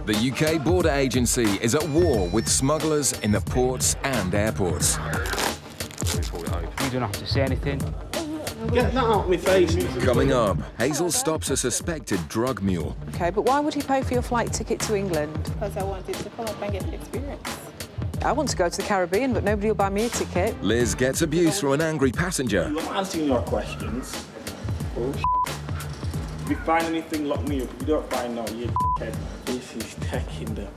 The UK Border Agency is at war with smugglers in the ports and airports. You don't have to say anything. Get that out of my face. Coming up, Hazel stops a suspected drug mule. OK, but why would he pay for your flight ticket to England? Because I wanted to come up and get the experience. I want to go to the Caribbean, but nobody will buy me a ticket. Liz gets abuse from an angry passenger. I'm answering your questions. Oh, if you find anything, lock me up. If you don't find out, you're dead. This is taking the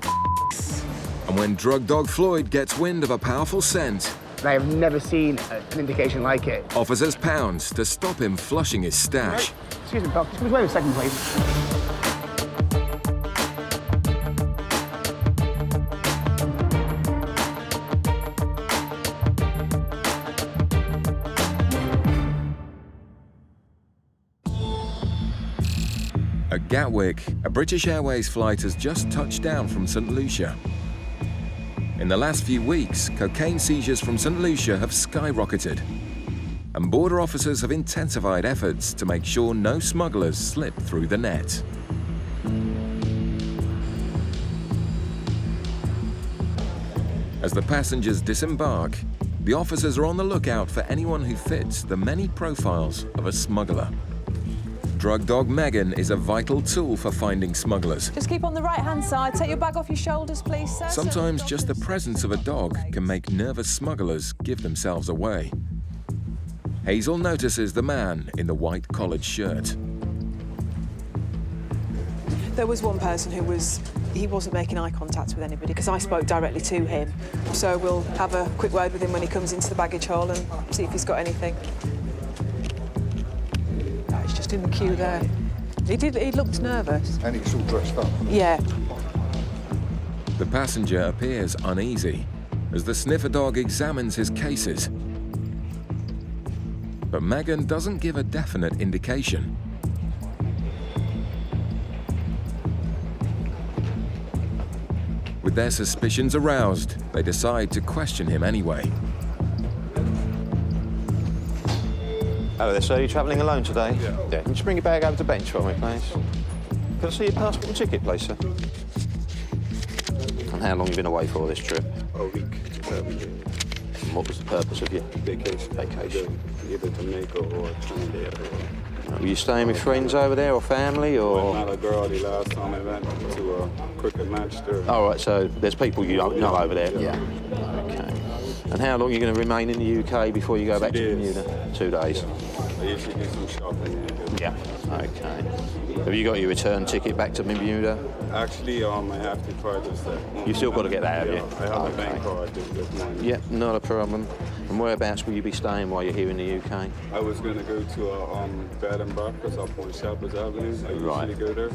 And when drug dog Floyd gets wind of a powerful scent, I have never seen an indication like it. officers pounds to stop him flushing his stash. Excuse me, pal. Just wait a second, please. At Gatwick, a British Airways flight has just touched down from St. Lucia. In the last few weeks, cocaine seizures from St. Lucia have skyrocketed, and border officers have intensified efforts to make sure no smugglers slip through the net. As the passengers disembark, the officers are on the lookout for anyone who fits the many profiles of a smuggler. Drug dog Megan is a vital tool for finding smugglers. Just keep on the right-hand side. Take your bag off your shoulders, please, sir. Sometimes just the presence of a dog can make nervous smugglers give themselves away. Hazel notices the man in the white collared shirt. There was one person he wasn't making eye contact with anybody because I spoke directly to him. So we'll have a quick word with him when he comes into the baggage hall and see if he's got anything. No, he's just in the queue there. He looked nervous. And he's all dressed up. Yeah. The passenger appears uneasy as the sniffer dog examines his cases. But Megan doesn't give a definite indication. With their suspicions aroused, they decide to question him anyway. Hello there, sir. Are you travelling alone today? Yeah. Can you just bring your bag over to the bench for me, please? Can I see your passport and ticket, please, sir? And how long have you been away for this trip? A week. And what was the purpose of your Vacation. Either Jamaica or Trinidad. Were you staying with friends over there or family or? Not a girl. The last time I went to a cricket match there. All right, so there's people you don't know over there? Yeah. Okay. And how long are you going to remain in the UK before you go back to Bermuda? 2 days. I usually do some shopping. Yeah. Okay. Have you got your return ticket back to Bermuda? Actually, I have to try this. You've still got to get that, have you? I have a bank card this morning. Yeah, not a problem. And whereabouts will you be staying while you're here in the UK? I was going to go to a bed and breakfast up on Shepherd's Avenue. I usually go there.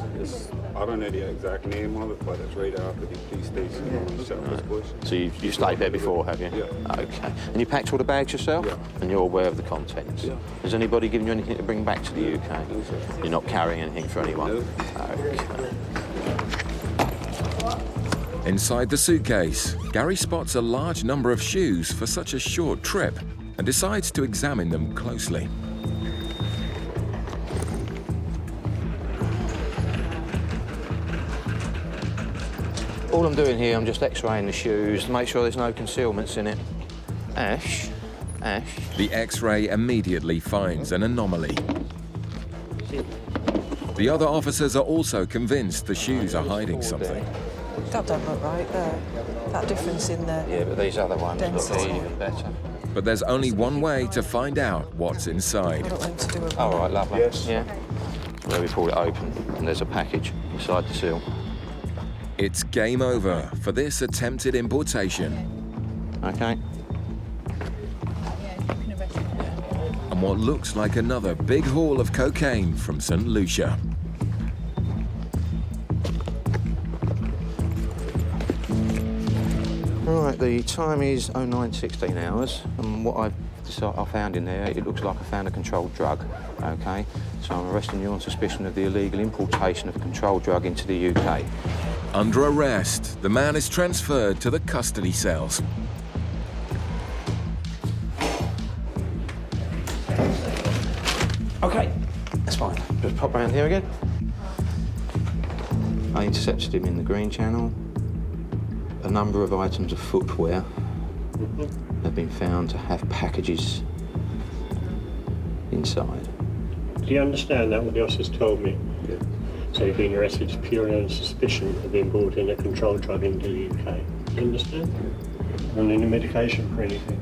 I don't know the exact name of it, but it's right after the police station on Shepherd's Bush. So you've stayed there before, have you? Yeah. Okay. And you packed all the bags yourself? Yeah. And you're aware of the contents? Yeah. Has anybody given you anything to bring back to the UK? No, sir. You're not carrying anything for anyone? No. Okay. Inside the suitcase, Gary spots a large number of shoes for such a short trip and decides to examine them closely. All I'm doing here, I'm just x-raying the shoes to make sure there's no concealments in it. Ash. The X-ray immediately finds an anomaly. The other officers are also convinced the shoes are hiding something. That don't look right there. That difference in there. Yeah, but these other ones look even better. But there's only one way to find out what's inside. I don't want to do a All right, lovely. Yes. Yeah. Well, we pulled it open, and there's a package inside the seal. It's game over for this attempted importation. Okay. And what looks like another big haul of cocaine from St. Lucia. Right, the time is 09:16 hours, and what I found in there, it looks like I found a controlled drug, okay? So I'm arresting you on suspicion of the illegal importation of a controlled drug into the UK. Under arrest, the man is transferred to the custody cells. Okay, that's fine. Just pop round here again. I intercepted him in the Green Channel. A number of items of footwear have been found to have packages inside. Do you understand that, what the officers told me? Yeah. So you've been arrested purely on suspicion of being brought in a controlled drug into the UK. Do you understand? On any medication for anything?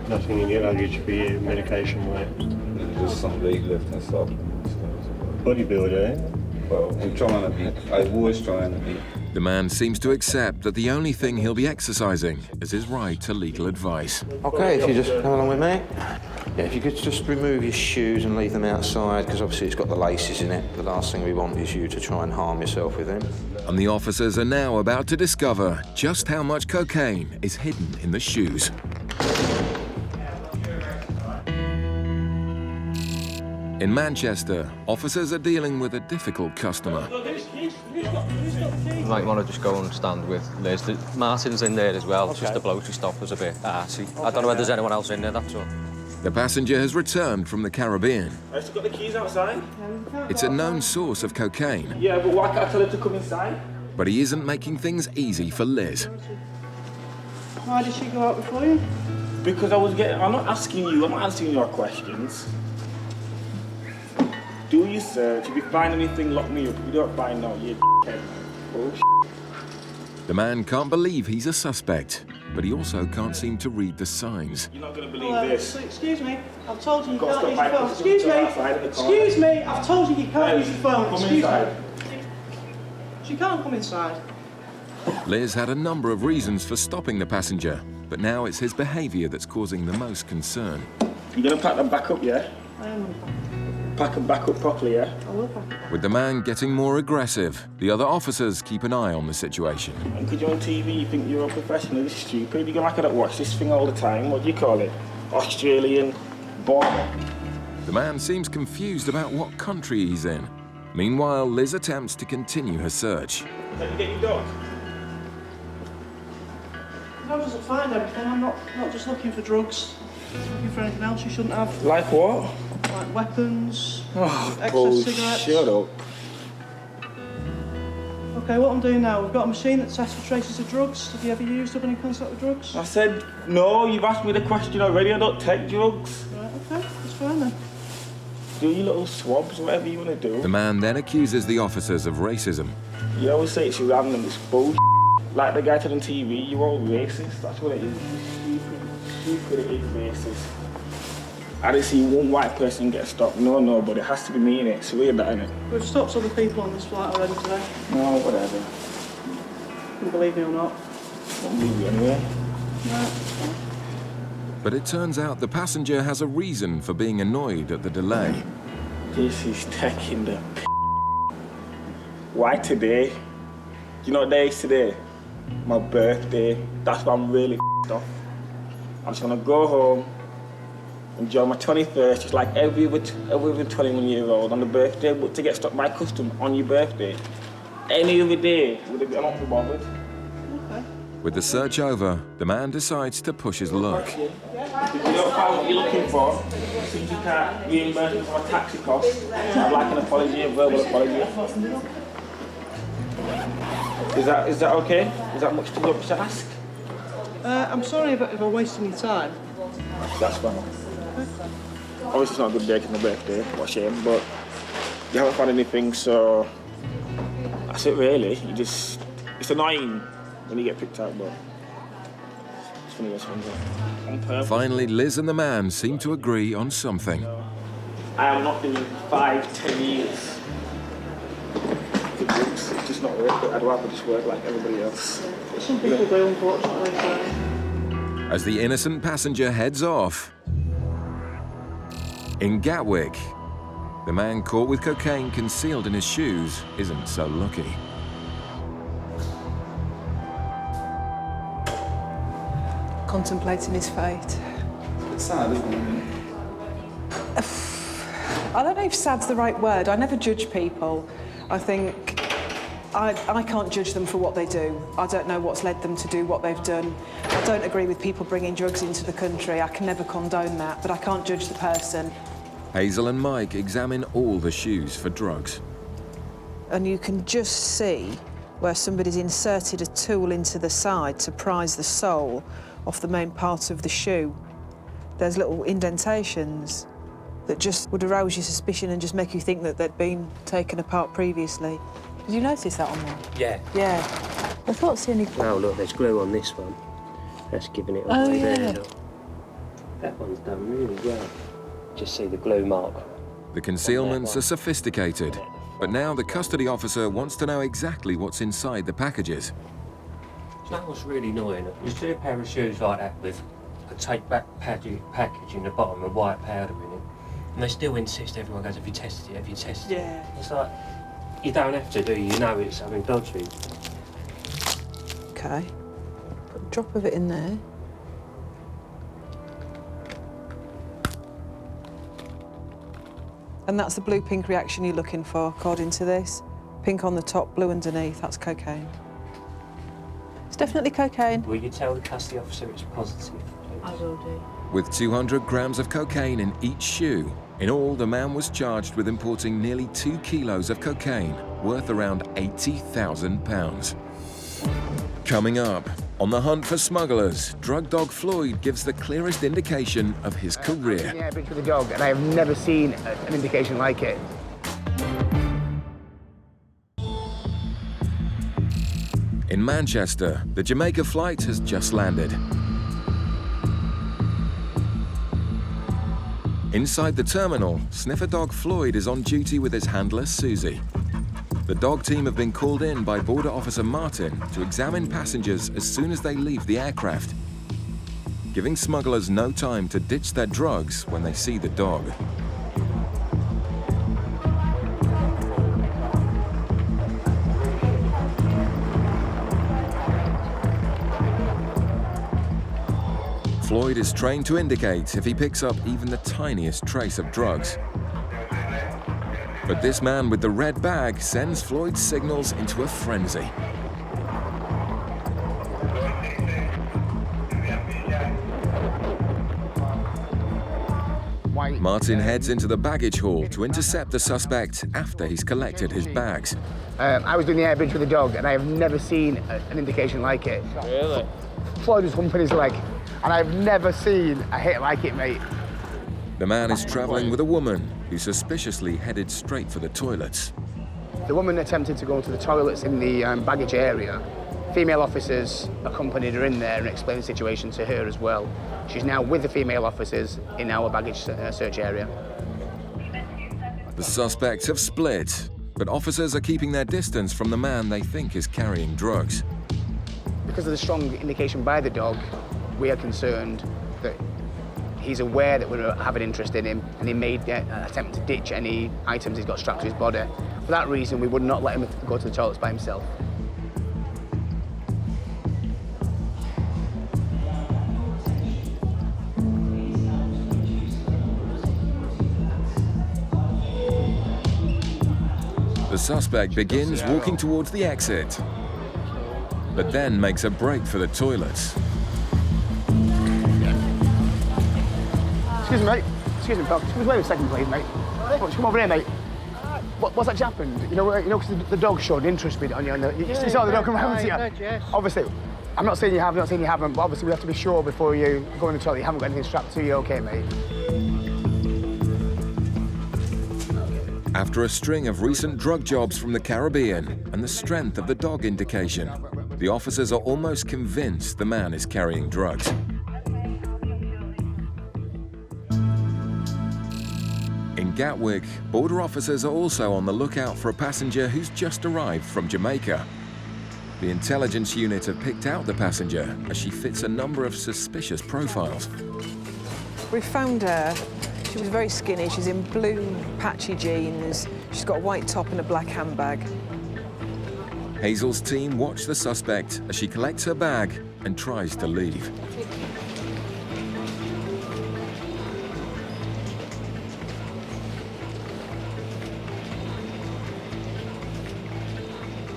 Nothing in your luggage for you, medication-wise? Just some weightlifting stuff. Bodybuilder, eh? Well, I'm trying to be. I was trying to be. The man seems to accept that the only thing he'll be exercising is his right to legal advice. OK, if you just come along with me. Yeah, if you could just remove your shoes and leave them outside, because obviously it's got the laces in it. The last thing we want is you to try and harm yourself with them. And the officers are now about to discover just how much cocaine is hidden in the shoes. In Manchester, officers are dealing with a difficult customer. You might want to just go and stand with Liz. Martin's in there as well, okay. Just the bloke who stopped us a bit arsey. Okay, I don't know whether there's anyone else in there, that's all. The passenger has returned from the Caribbean. I still got the keys outside. It's a known source of cocaine. Yeah, but why can't I tell her to come inside? But he isn't making things easy for Liz. Why did she go out before you? Because I'm not asking you, I'm not answering your questions. Do your search. If you find anything, lock me up. If you don't find no, you're a oh, The man can't believe he's a suspect, but he also can't seem to read the signs. You're not going to believe this. Excuse me, I've told you you can't use your phone. Excuse me, I've told you you can't use your phone. Excuse me. She can't come inside. Liz had a number of reasons for stopping the passenger, but now it's his behaviour that's causing the most concern. You're going to pack them back up, yeah? I am going to pack. Pack them back up properly, yeah? I will pack them. With the man getting more aggressive, the other officers keep an eye on the situation. And because you're on TV, you think you're a professional, it's stupid. You're like I don't watch this thing all the time. What do you call it? Australian border. The man seems confused about what country he's in. Meanwhile, Liz attempts to continue her search. Can you get your dog? If I doesn't find everything, I'm not just looking for drugs. Looking for anything else you shouldn't have. Like what? Like weapons, Oh, cigarettes. Shut up. Okay, what I'm doing now, we've got a machine that tests for traces of drugs. Have you ever used up any contact with drugs? I said, no, you've asked me the question already. I don't take drugs. Right, okay, that's fine then. Do your little swabs, whatever you want to do. The man then accuses the officers of racism. You always say it's random, it's bullshit. Like the guy said on TV, you're all racist. That's what it is. Stupid, it is racist. I didn't see one white person get stopped. No, but it has to be me in it. It's weird, that, isn't it? We've stopped other people on this flight already today. No, whatever. You believe me or not? I don't believe you anyway. No. But it turns out the passenger has a reason for being annoyed at the delay. This is taking the Why today? Do you know what day is today? My birthday. That's why I'm really off. I just want to go home, enjoy my 21st, just like every other 21-year-old on the birthday, but to get stopped by custom on your birthday. Any other day, I'm not be bothered. Okay. With the search over, the man decides to push his luck. If you don't find what you're looking for, since you can't reimburse me for my taxi costs, I'd like an apology, a verbal apology. Is that okay? Is that much too much to ask? I'm sorry if I'm wasting your time. That's fine. Obviously it's not a good day because it's my birthday, what a shame, but you haven't found anything, so that's it really. It's annoying when you get picked out, but it's funny what's on purpose. Finally, Liz and the man seem to agree on something. I am not doing 5-10 years. It's just not worth it. I'd rather just work like everybody else. Some people do, unfortunately. As the innocent passenger heads off, in Gatwick, the man caught with cocaine concealed in his shoes isn't so lucky. Contemplating his fate. It's sad, isn't it? I don't know if sad's the right word. I never judge people. I think I can't judge them for what they do. I don't know what's led them to do what they've done. I don't agree with people bringing drugs into the country. I can never condone that, but I can't judge the person. Hazel and Mike examine all the shoes for drugs. and you can just see where somebody's inserted a tool into the side to prise the sole off the main part of the shoe. There's little indentations that just would arouse your suspicion and just make you think that they'd been taken apart previously. Did you notice that on there? Yeah. Yeah. I thought seeing any... Oh, look, there's glue on this one. That's giving it away there. Look. That one's done really well. Just see the glue mark. The concealments are sophisticated, but now the custody officer wants to know exactly what's inside the packages. That was really annoying. You see a pair of shoes like that with a take-back package in the bottom with white powder in it, and they still insist, everyone goes, have you tested it, have you tested it? Yeah. It's like, you don't have to, do you? You know it's something dodgy. OK. Put a drop of it in there. And that's the blue-pink reaction you're looking for, according to this. Pink on the top, blue underneath, that's cocaine. It's definitely cocaine. Will you tell the custody officer it's positive? I will do. With 200 grams of cocaine in each shoe, in all, the man was charged with importing nearly 2 kilos of cocaine, worth around £80,000. Coming up, on the hunt for smugglers, drug dog Floyd gives the clearest indication of his career. Yeah, bridge with a dog, and I have never seen an indication like it. In Manchester, the Jamaica flight has just landed. Inside the terminal, sniffer dog Floyd is on duty with his handler Susie. The dog team have been called in by Border Officer Martin to examine passengers as soon as they leave the aircraft, giving smugglers no time to ditch their drugs when they see the dog. Floyd is trained to indicate if he picks up even the tiniest trace of drugs. But this man with the red bag sends Floyd's signals into a frenzy. Martin heads into the baggage hall to intercept the suspect after he's collected his bags. I was doing the air bridge with a dog, and I have never seen an indication like it. Really? Floyd was humping his leg, and I've never seen a hit like it, mate. The man is travelling with a woman who suspiciously headed straight for the toilets. The woman attempted to go to the toilets in the baggage area. Female officers accompanied her in there and explained the situation to her as well. She's now with the female officers in our baggage search area. The suspects have split, but officers are keeping their distance from the man they think is carrying drugs. Because of the strong indication by the dog, we are concerned that he's aware that we have an interest in him, and he may attempt to ditch any items he's got strapped to his body. For that reason, we would not let him go to the toilets by himself. The suspect begins walking towards the exit, but then makes a break for the toilets. Excuse me, mate. Excuse me, pal. Just wait a second, please, mate. Come over here, mate. What's actually happened? You know, because the dog showed interest on you. You saw the dog come around to you. Yes. Obviously, I'm not saying you have, but obviously we have to be sure before you go in the toilet you haven't got anything strapped to you, okay, mate? After a string of recent drug jobs from the Caribbean and the strength of the dog indication, the officers are almost convinced the man is carrying drugs. In Gatwick, border officers are also on the lookout for a passenger who's just arrived from Jamaica. The intelligence unit have picked out the passenger as she fits a number of suspicious profiles. We found her. She was very skinny. She's in blue patchy jeans. She's got a white top and a black handbag. Hazel's team watch the suspect as she collects her bag and tries to leave.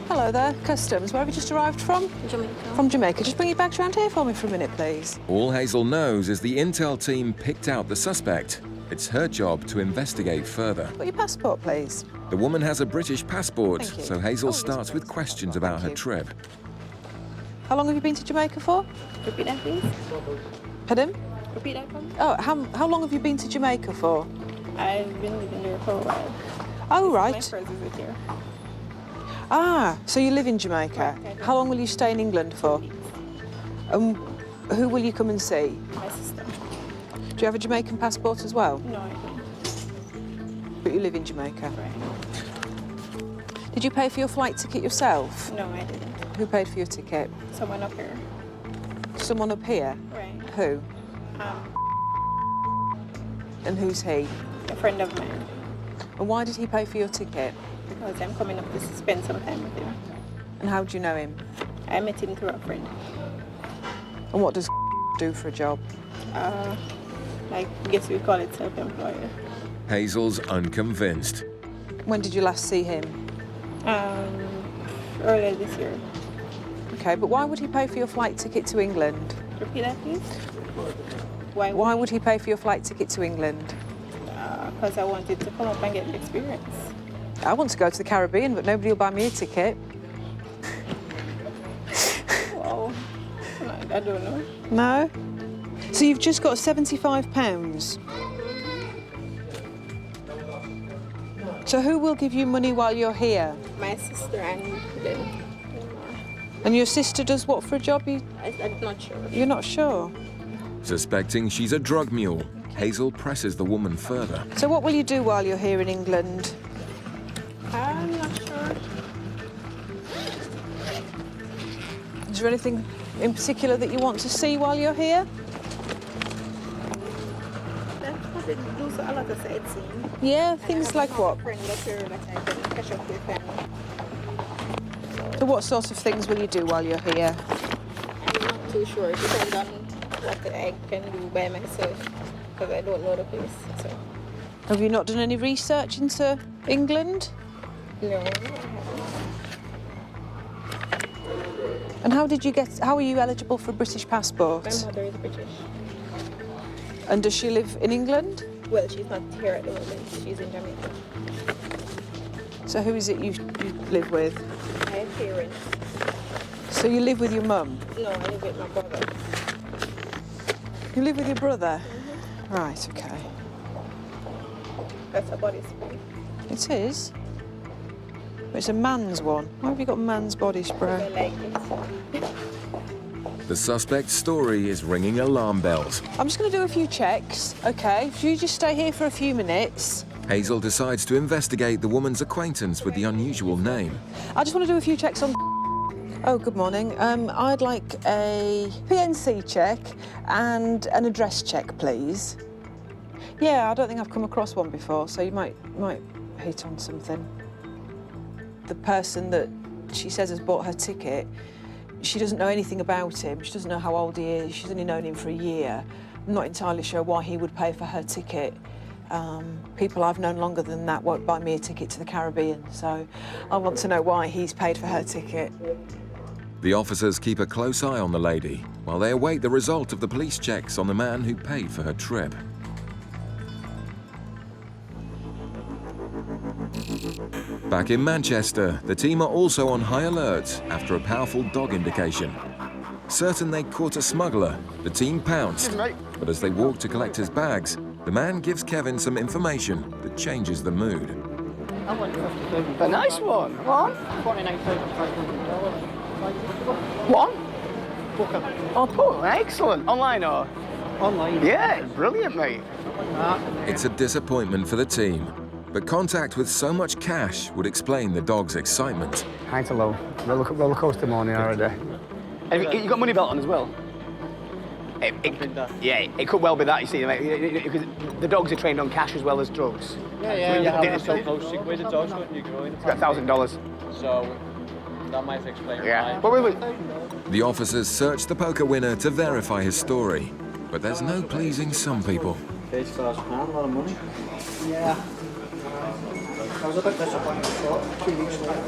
Hello there, Customs. Where have you just arrived from? Jamaica. From Jamaica. Just bring your bags around here for me for a minute, please. All Hazel knows is the intel team picked out the suspect It's her job to investigate further. Got your passport, please? The woman has a British passport, Thank you. so Hazel Oh, yes, starts with please. questions about her you. trip. How long have you been to Jamaica for? Repeat that, please. Pardon? Repeat that for me. Oh, how long have you been to Jamaica for? I've been living there for a while. Oh, This is right. my first visit here. Ah, so you live in Jamaica. Right, I do. How long will you stay in England for? And who will you come and see? My sister. Do you have a Jamaican passport as well? No, I don't. But you live in Jamaica. Right. Did you pay for your flight ticket yourself? No, I didn't. Who paid for your ticket? Someone up here. Someone up here? Right. Who? Um, And who's he? a friend of mine. And why did he pay for your ticket? Because I'm coming up to spend some time with him. And how do you know him? I met him through a friend. And what does do for a job? I guess we call it self-employed. Hazel's unconvinced. When did you last see him? Earlier this year. Okay, but why would he pay for your flight ticket to England? Repeat that, please. Why? Why would he pay for your flight ticket to England? Because I wanted to come up and get the experience. I want to go to the Caribbean, but nobody will buy me a ticket. Wow. I don't know. No? So you've just got £75? So who will give you money while you're here? My sister and then. And your sister does what for a job? I'm not sure. You're not sure? Suspecting she's a drug mule, Hazel presses the woman further. So what will you do while you're here in England? I'm not sure. Is there anything in particular that you want to see while you're here? They do a lot of sightseeing. Yeah, things like what? Friend up here that I can catch up with family. So what sort of things will you do while you're here? I'm not too sure. It depends on what I can do by myself because I don't know the place. So. Have you not done any research into England? No. And how are you eligible for a British passport? My mother is British. And does she live in England? Well, she's not here at the moment. She's in Jamaica. So who is it you live with? I have parents. So you live with your mum? No, I live with my brother. You live with your brother? Right, okay. That's a body spray. It is? It's a man's one. Why have you got man's body I spray? like it. The suspect's story is ringing alarm bells. I'm just going to do a few checks, okay? If you just stay here for a few minutes. Hazel decides to investigate the woman's acquaintance with the unusual name. I just want to do a few checks on... Oh, good morning. I'd like a PNC check and an address check, please. Yeah, I don't think I've come across one before, so you might hit on something. The person that she says has bought her ticket, she doesn't know anything about him. She doesn't know how old he is. She's only known him for a year. I'm not entirely sure why he would pay for her ticket. People I've known longer than that won't buy me a ticket to the Caribbean, so I want to know why he's paid for her ticket. The officers keep a close eye on the lady while they await the result of the police checks on the man who paid for her trip. Back in Manchester, the team are also on high alert after a powerful dog indication. Certain they caught a smuggler, the team pounced. But as they walk to collect his bags, the man gives Kevin some information that changes the mood. A nice one. One? $49,500. One? Oh, excellent. Online or? Online. Yeah, brilliant, mate. It's a disappointment for the team, but contact with so much cash would explain the dog's excitement. High to low. Roller coaster morning already. Have you got money belt on as well? It could well be that, you see, mate, because the dogs are trained on cash as well as drugs. Yeah, so close. Where's the dogs got in your groin? It's got $1,000. So that might explain why. But wait. The officers search the poker winner to verify his story, but there's no pleasing some people. £30,000, a lot of money. Yeah. I was a bit disappointed. 2 weeks later,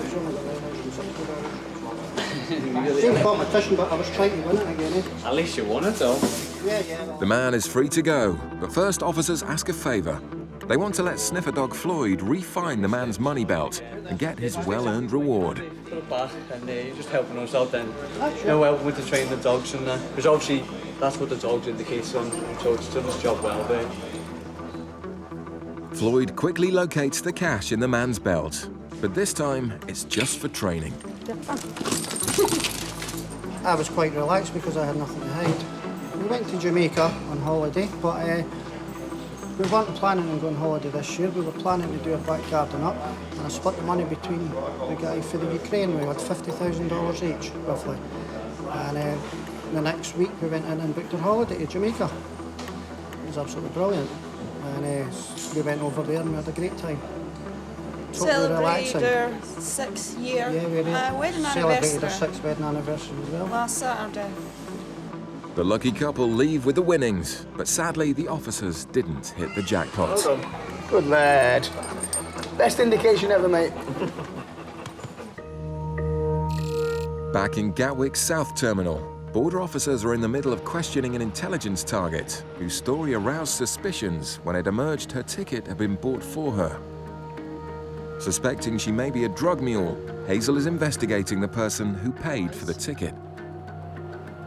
competition, but I was trying to win it again. At least you won it, though. The man is free to go, but first officers ask a favour. They want to let sniffer dog Floyd re-find the man's money belt and get his well-earned reward. Put it back, and you're just helping us out then. Helping with to train the dogs, and because obviously that's what the dogs indicates on, so it's done his job well there. Floyd quickly locates the cash in the man's belt, but this time it's just for training. I was quite relaxed because I had nothing to hide. We went to Jamaica on holiday, but we weren't planning on going on holiday this year. We were planning to do a back garden up, and I split the money between the guy for the Ukraine. We had $50,000 each, roughly. And the next week we went in and booked our holiday to Jamaica. It was absolutely brilliant. And we went over there and we had a great time. Totally relaxing. Celebrated our 6th year wedding celebrated anniversary. our 6th wedding anniversary as well. Last Saturday. The lucky couple leave with the winnings, but sadly the officers didn't hit the jackpot. Well done. Good lad. Best indication ever, mate. Back in Gatwick's South Terminal, border officers are in the middle of questioning an intelligence target whose story aroused suspicions when it emerged her ticket had been bought for her. Suspecting she may be a drug mule, Hazel is investigating the person who paid for the ticket.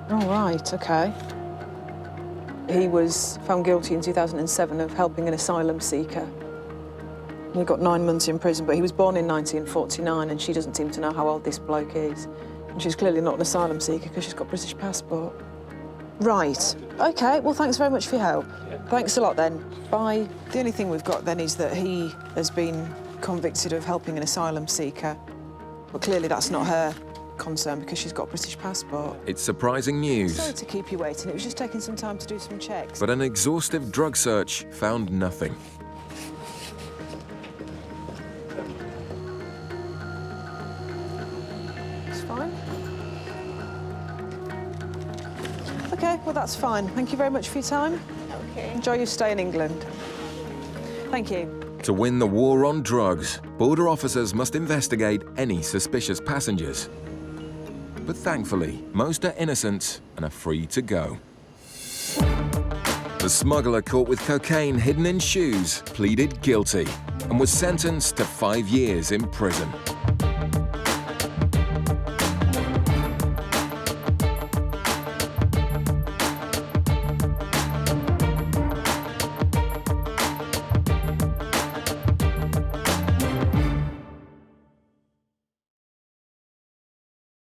Oh, right, OK. He was found guilty in 2007 of helping an asylum seeker. He got 9 months in prison, but he was born in 1949 and she doesn't seem to know how old this bloke is. And she's clearly not an asylum seeker because she's got a British passport. Right, OK, well, thanks very much for your help. Thanks a lot, then. Bye. The only thing we've got, then, is that he has been convicted of helping an asylum seeker. But clearly that's not her concern because she's got a British passport. It's surprising news. Sorry to keep you waiting. It was just taking some time to do some checks. But an exhaustive drug search found nothing. It's fine. OK, well, that's fine. Thank you very much for your time. Okay. Enjoy your stay in England. Thank you. To win the war on drugs, border officers must investigate any suspicious passengers. But thankfully, most are innocent and are free to go. The smuggler caught with cocaine hidden in shoes pleaded guilty and was sentenced to 5 years in prison.